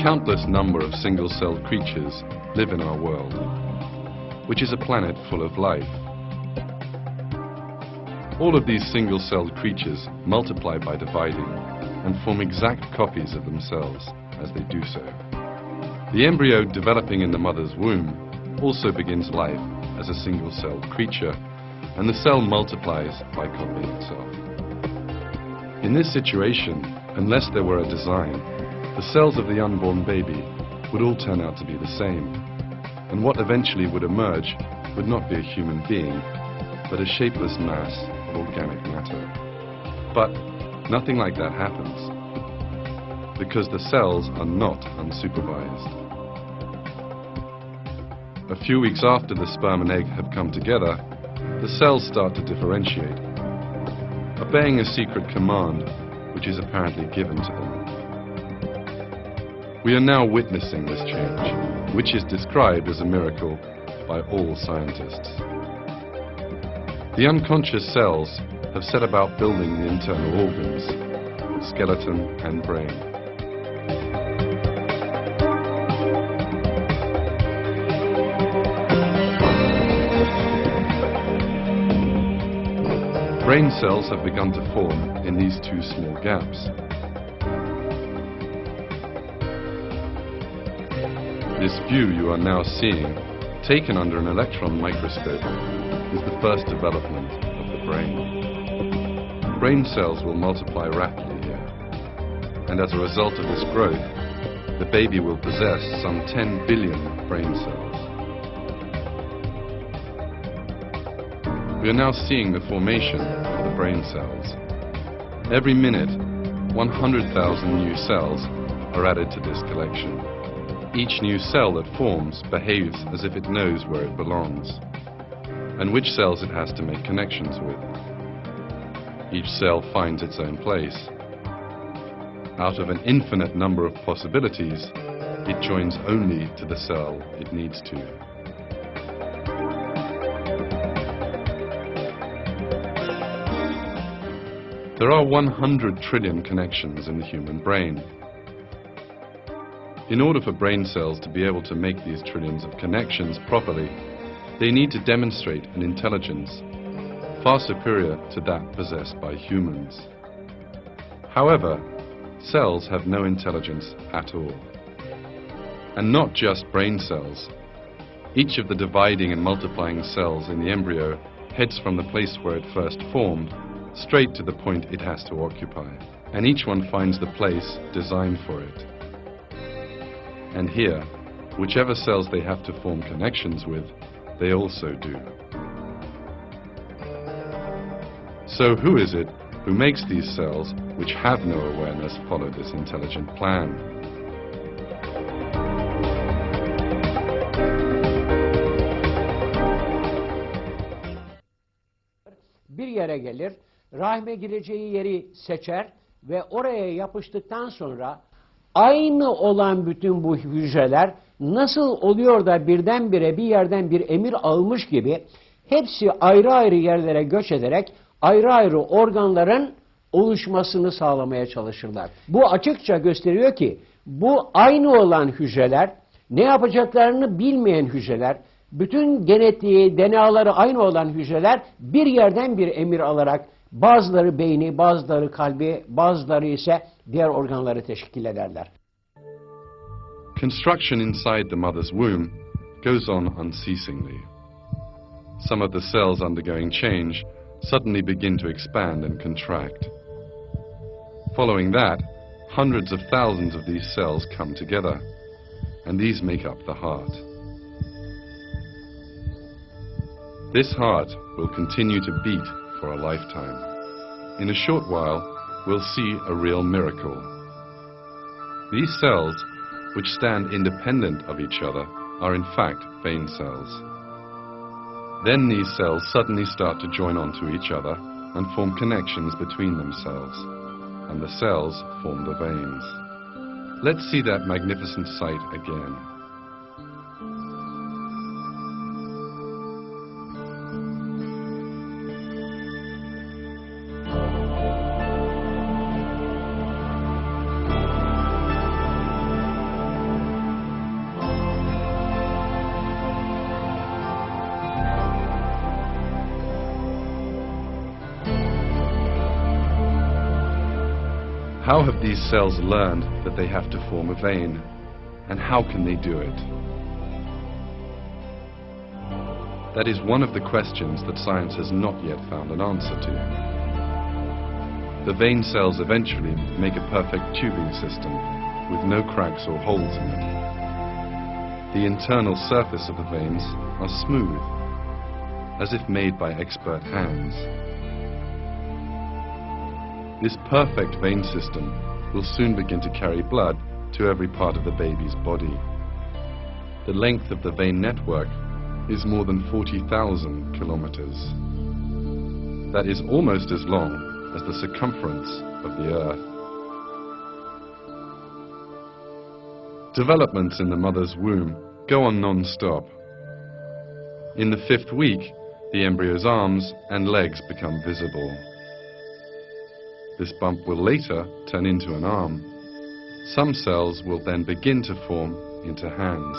countless number of single-celled creatures live in our world, which is a planet full of life. All of these single-celled creatures multiply by dividing and form exact copies of themselves as they do so. The embryo developing in the mother's womb also begins life as a single-celled creature, and the cell multiplies by copying itself. In this situation, unless there were a design, the cells of the unborn baby would all turn out to be the same, and what eventually would emerge would not be a human being, but a shapeless mass of organic matter. But nothing like that happens, because the cells are not unsupervised. A few weeks after the sperm and egg have come together, the cells start to differentiate, obeying a secret command which is apparently given to them. We are now witnessing this change, which is described as a miracle by all scientists. The unconscious cells have set about building the internal organs, skeleton and brain. Brain cells have begun to form in these two small gaps. This view you are now seeing, taken under an electron microscope, is the first development of the brain. Brain cells will multiply rapidly here, and as a result of this growth, the baby will possess some 10 billion brain cells. We are now seeing the formation of the brain cells. Every minute, 100,000 new cells are added to this collection. Each new cell that forms behaves as if it knows where it belongs and which cells it has to make connections with. Each cell finds its own place. Out of an infinite number of possibilities, it joins only to the cell it needs to. There are 100 trillion connections in the human brain. In order for brain cells to be able to make these trillions of connections properly, they need to demonstrate an intelligence far superior to that possessed by humans. However, cells have no intelligence at all. And not just brain cells. Each of the dividing and multiplying cells in the embryo heads from the place where it first formed straight to the point it has to occupy, and each one finds the place designed for it. And here, whichever cells they have to form connections with, they also do. So who is it who makes these cells, which have no awareness, follow this intelligent plan? Bir yere gelir, rahime gireceği yeri seçer ve oraya yapıştıktan sonra aynı olan bütün bu hücreler nasıl oluyor da birdenbire bir yerden bir emir almış gibi hepsi ayrı ayrı yerlere göç ederek ayrı ayrı organların oluşmasını sağlamaya çalışırlar. Bu açıkça gösteriyor ki bu aynı olan hücreler, ne yapacaklarını bilmeyen hücreler, bütün genetiği, DNA'ları aynı olan hücreler bir yerden bir emir alarak bazıları beyni, bazıları kalbi, bazıları ise diğer organları teşkil ederler. Construction inside the mother's womb goes on unceasingly. Some of the cells undergoing change suddenly begin to expand and contract. Following that, hundreds of thousands of these cells come together, and these make up the heart. This heart will continue to beat for a lifetime. In a short while, we'll see a real miracle. These cells, which stand independent of each other, are in fact vein cells. Then these cells suddenly start to join onto each other and form connections between themselves, and the cells form the veins. Let's see that magnificent sight again. How have these cells learned that they have to form a vein? And how can they do it? That is one of the questions that science has not yet found an answer to. The vein cells eventually make a perfect tubing system with no cracks or holes in it. The internal surface of the veins are smooth, as if made by expert hands. This perfect vein system will soon begin to carry blood to every part of the baby's body. The length of the vein network is more than 40,000 kilometers. That is almost as long as the circumference of the Earth. Developments in the mother's womb go on non-stop. In the 5th week, the embryo's arms and legs become visible. This bump will later turn into an arm. Some cells will then begin to form into hands.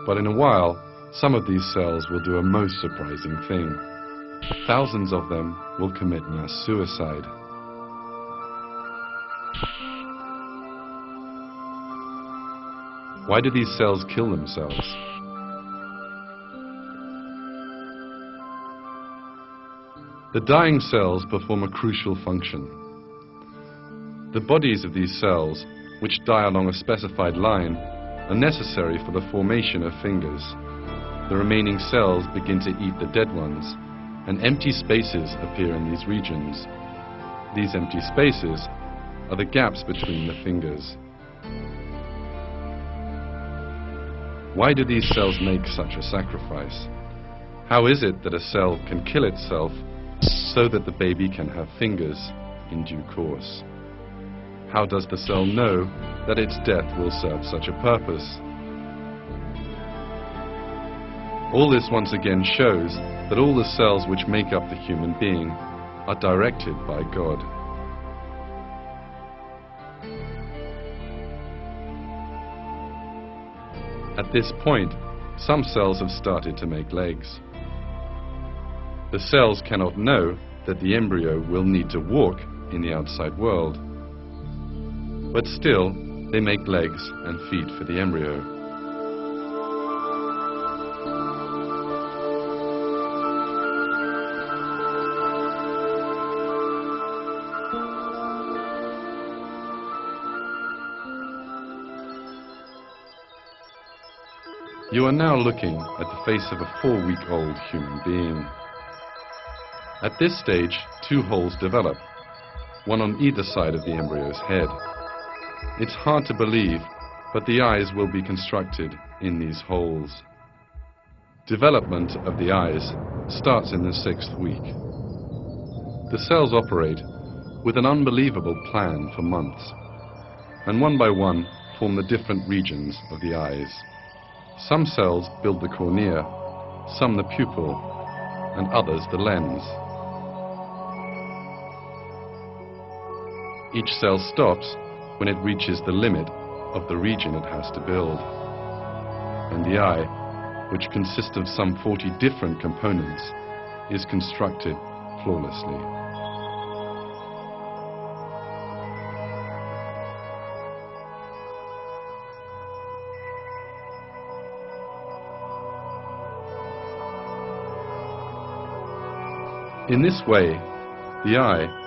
But in a while, some of these cells will do a most surprising thing. Thousands of them will commit mass suicide. Why do these cells kill themselves? The dying cells perform a crucial function. The bodies of these cells, which die along a specified line, are necessary for the formation of fingers. The remaining cells begin to eat the dead ones, and empty spaces appear in these regions. These empty spaces are the gaps between the fingers. Why do these cells make such a sacrifice? How is it that a cell can kill itself so that the baby can have fingers in due course? How does the cell know that its death will serve such a purpose? All this once again shows that all the cells which make up the human being are directed by God. At this point, some cells have started to make legs. The cells cannot know that the embryo will need to walk in the outside world. But still, they make legs and feet for the embryo. You are now looking at the face of a 4-week-old human being. At this stage, 2 holes develop, one on either side of the embryo's head. It's hard to believe, but the eyes will be constructed in these holes. Development of the eyes starts in the 6th week. The cells operate with an unbelievable plan for months, and one by one form the different regions of the eyes. Some cells build the cornea, some the pupil, and others the lens. Each cell stops when it reaches the limit of the region it has to build. And the eye, which consists of some 40 different components, is constructed flawlessly. In this way, the eye,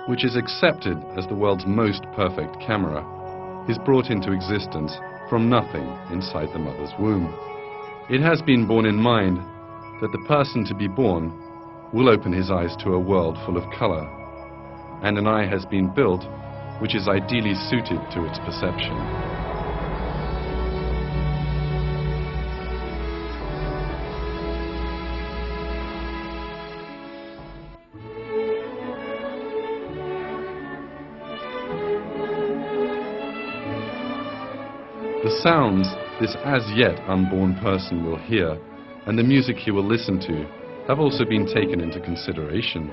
which is accepted as the world's most perfect camera, is brought into existence from nothing inside the mother's womb. It has been borne in mind that the person to be born will open his eyes to a world full of color, and an eye has been built which is ideally suited to its perception. The sounds this as yet unborn person will hear and the music he will listen to have also been taken into consideration.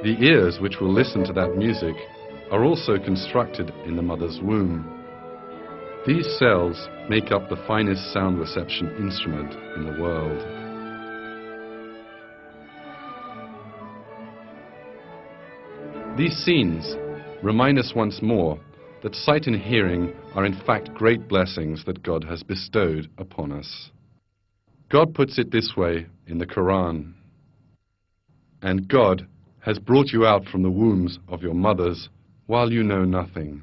The ears which will listen to that music are also constructed in the mother's womb. These cells make up the finest sound reception instrument in the world. These scenes remind us once more that sight and hearing are in fact great blessings that God has bestowed upon us. God puts it this way in the Quran: "And God has brought you out from the wombs of your mothers while you know nothing.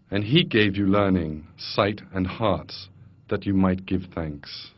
And He gave you learning, sight and hearts, that you might give thanks."